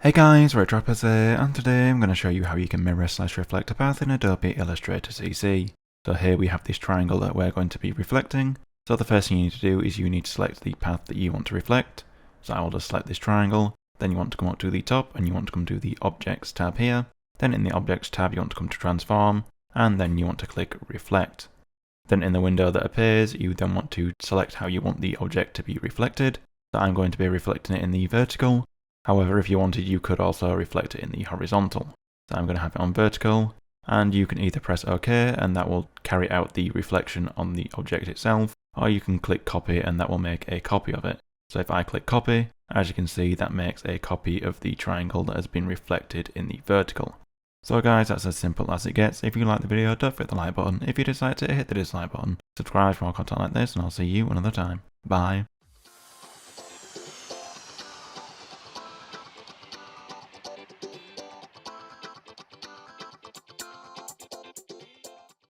Hey guys, R4GE VipeRzZ here, and today I'm going to show you how you can mirror/reflect a path in Adobe Illustrator CC. So here we have this triangle that we're going to be reflecting. So the first thing you need to do is you need to select the path that you want to reflect. So I will just select this triangle. Then you want to come up to the top and you want to come to the Objects tab here. Then in the Objects tab you want to come to Transform, and then you want to click Reflect. Then in the window that appears, you then want to select how you want the object to be reflected. So I'm going to be reflecting it in the vertical. However, if you wanted, you could also reflect it in the horizontal. So I'm going to have it on vertical, and you can either press OK and that will carry out the reflection on the object itself, or you can click copy and that will make a copy of it. So if I click copy, as you can see, that makes a copy of the triangle that has been reflected in the vertical. So guys, that's as simple as it gets. If you like the video, don't forget the like button. If you dislike it, hit the dislike button. Subscribe for more content like this, and I'll see you another time. Bye.